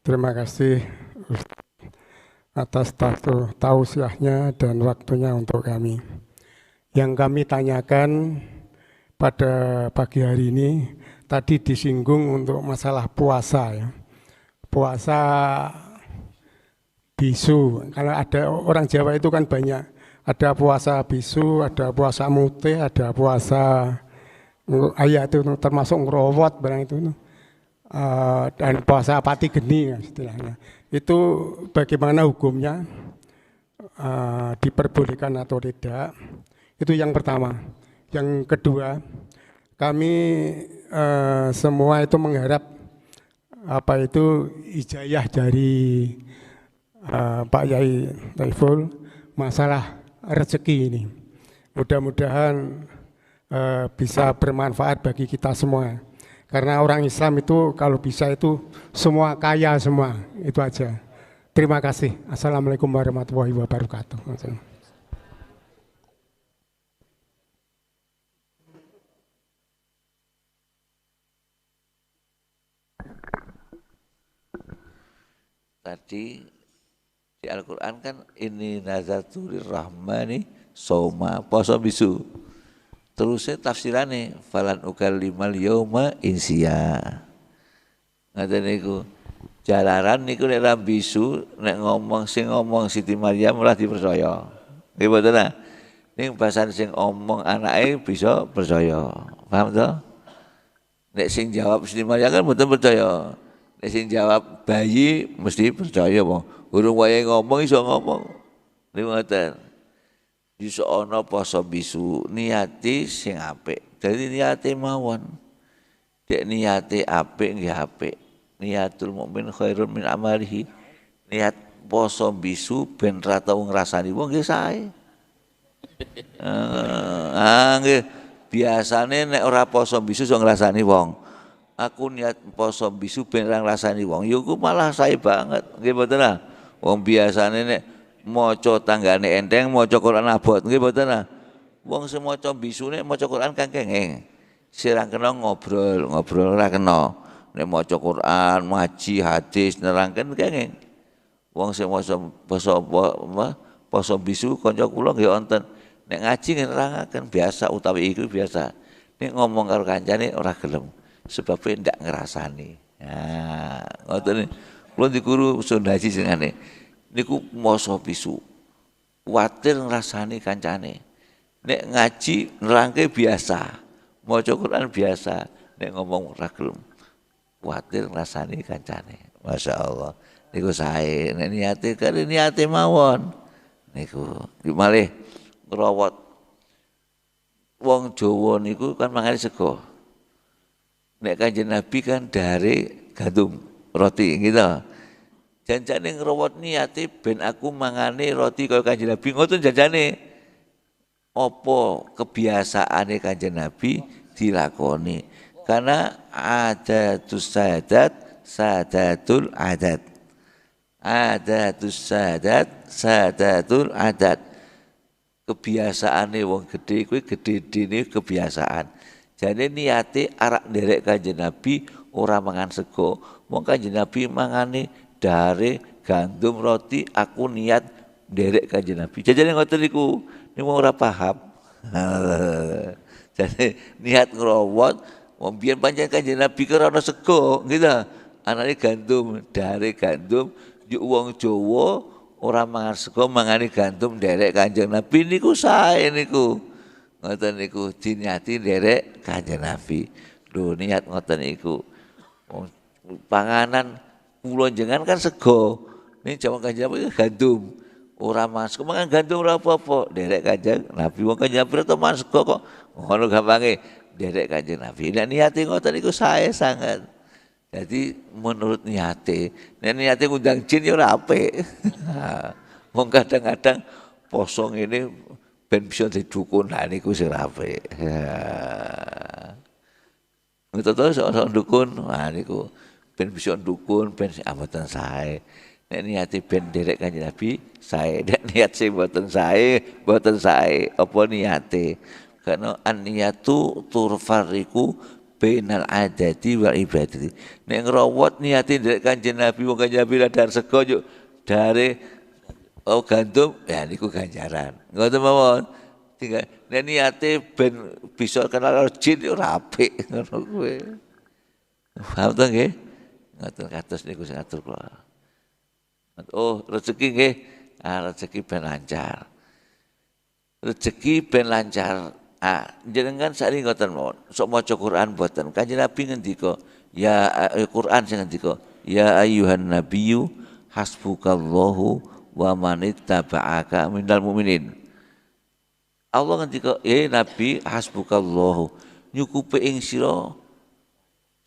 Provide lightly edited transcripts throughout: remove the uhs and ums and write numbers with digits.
Terima kasih atas tausiahnya dan waktunya untuk kami. Yang kami tanyakan pada pagi hari ini tadi disinggung untuk masalah puasa ya. Puasa bisu. Kalau ada orang Jawa itu kan banyak. Ada puasa bisu, ada puasa mute, ada puasa ayat itu termasuk ngerowot barang itu. Dan puasa pati geni ya, istilahnya. Itu bagaimana hukumnya, diperbolehkan atau tidak? Itu yang pertama. Yang kedua, kami semua itu mengharap apa itu ijazah dari Pak Yai Taiful masalah rezeki ini. Mudah-mudahan bisa bermanfaat bagi kita semua. Karena orang Islam itu kalau bisa itu semua kaya semua, itu aja. Terima kasih. Assalamualaikum warahmatullahi wabarakatuh. Tadi di Al-Quran kan ini nazatulir rahmani soma poso bisu. Terusnya tafsirannya falan ukallimal yauma insia. Ngaten niku jalaran niku nek ra bisu nek ngomong Siti Maryam ora dipercaya. Nggih mboten nah. Ning bahasan sing omong anake bisa percaya. Paham to? Nek sing jawab Siti Maryam kan mboten percaya. Nek sing jawab bayi mesti percaya wong. Urung wayahe ngomong iso ngomong. Niku ngoten. Iso ana poso bisu niati sing apik. Dadi niate mawon. Dek niate apik nggih apik. Niatul mukmin khairun min amalihi. Niat poso bisu ben ra tau ngrasani wong nggih sae. Nggih. Biasane nek ora poso bisu iso ngrasani wong. Aku niat poso bisu ben ra ngrasani wong. Ya ku malah sae banget. Nggih mboten ah. Wong biasane nek maca tanggane enteng, maca Quran abot, nggih mboten ah. Wong sing maca bisune maca Quran kang kenging. Sirang kena ngobrol ora kena. Nek maca Quran, ngaji, hadis nerangken kenging. Wong sing maca poso bisu kanca kula nggih wonten. Nek ngaji nerangaken biasa utawi iku biasa. Nek ngomong karo kancane ora gelem sebab ndak ngrasani. Nah, ngoten. Kula dikuru sondasi singane. Niku moso bisu. Kuwatir ngrasani kancane. Nek ngaji nerangke biasa. Maca Quran biasa. Nek ngomong ora gelem. Kuwatir ngrasani kancane. Masyaallah. Niku sae. Nek niate mawon. Niku malih ngrawat. Wong Jawa niku kan mangane sego. Nek Kanjeng Nabi kan dari gandum roti gitu. Janjane ngrawat niate ben aku mangane roti kaya Kanjeng Nabi ngoten janjane. Apa kebiasaane Kanjeng Nabi dilakoni. Karena adatus sadatul adat. Adatus sadatul adat. Kebiasaane wong gedhe kuwi gedhe-gedhene kebiasaan. Jane niate arak nderek Kanjeng Nabi ora mangan sego. Wong Kanjeng Nabi mangane dari gandum roti, aku niat nderek Kanjeng Nabi. Jajane ngoten niku, niku ora paham. Jadi niat ngrowot, wong biyen pancen Kanjeng Nabi ki ora ana sego, gitu. Anane gandum, dari gandum, yo wong Jawa ora mangan sego, mangane gandum nderek Kanjeng Nabi niku sae niku. Ngoten niku diniati nderek Kanjeng Nabi. Lho niat ngoten niku. Panganan kula jenengan kan sego. Ning jaman Kanjeng Nabi gandum. Ora mas, mangan gandum ora apa-apa. Nderek Kanjeng Nabi wong Kanjeng Nabi ora mas sego kok. Ngono gampange nderek Kanjeng Nabi. Nek niate ngoten niku sae sangat. Jadi menurut niate, nek niate ngundang jin ya ora apik. Wong kadang-kadang poso ngene ben bisa didukun, nah niku sing apik. Ngoten sok dukun, nah niku ben bisa dukun, ben mboten sae. Nek niate ben nderek Kanjeng Nabi, sae. Nek niat sing mboten sae, apa niate? Karena an niyatu turfariku bainal adati wal ibadati. Nek ngrawat niate nderek Kanjeng Nabi, wong Kanjeng Nabi ladar sego yo dari gandum, ya niku ganjaran. Ngoten mawon. Tinggal nek niate ben bisa kenal karo jin yo apik ngono kuwi. Paham to nggih? Ngoten kados niku sing atur kula. Oh, rezeki nggih. Rezeki ben lancar. Rezeki ben lancar. Jenengan sakniki ngoten mawon. Sok maca Quran mboten. Kanjeng Nabi ngendika, ya Quran sing ngendika, ya ayyuhan nabiyyu hasbukallahu wa manittaba'aka minal mu'minin. Allah ngendika, Nabi hasbukallahu, nyukupi ing sira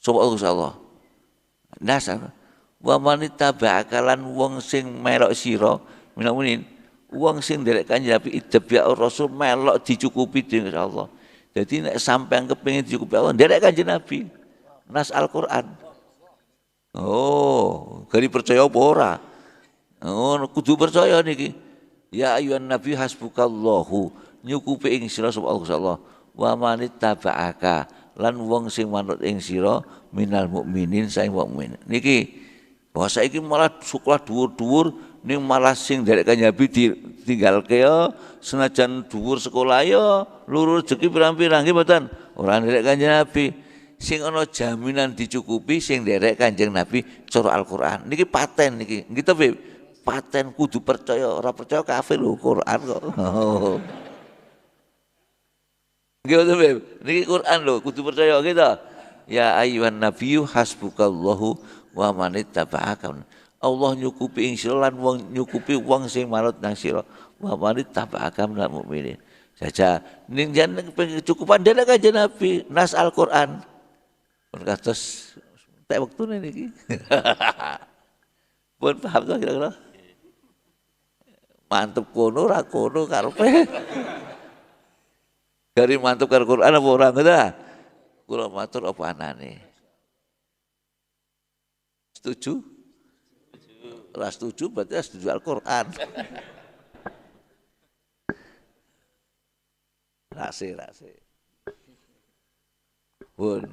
sapa Allah. Nasar wa manittaba'aka lan wong sing melok sira minal mu'minin. Wong sing nderek Kanjeng Nabi idhab Rasul melok dicukupi dening Allah. Jadi nek sampean kepengin dicukupi Allah nderek Kanjeng Nabi. Nas Al-Qur'an. Oh, gari percaya apa ora? Oh, kudu percaya niki. Ya ayyuhan nabi hasbukallahu, nyukupi ing sira sapa Allah. Wa manittaba'aka lan wong sing manut ing sira minal mukminin saing wong mukmin. Niki bahasa iki malah sekolah dhuwur-dhuwur ning malah sing nderek Kanjeng Nabi ditinggalke ya senajan dhuwur sekolah ya luru rezeki pirang-pirang nggih mboten ora nderek Kanjeng Nabi sing ana jaminan dicukupi sing nderek Kanjeng Nabi cara Al-Qur'an niki paten niki nggih to paten kudu percaya ora percaya kafir lho Qur'an kok nggih to niki Qur'an lho kudu percaya gitu ya ayyuhan nabiyyu hasbukallahu wa manittaba'aka Allah nyukupi ing sira lan wong nyukupi wong sing manut nang sira wa manittaba'aka minal mukminin. Jaja ning jan kecukupan dene Kanjeng Nabi nas Al-Qur'an. Pun kados tek wektune niki. Pun paham to kira-kira? Mantep kono ra kono karepe. Dari mantep karo Qur'an apa ora ngono? Kula matur apa anane? Setuju? Ora setuju berarti setuju Al-Qur'an. Rase. Pun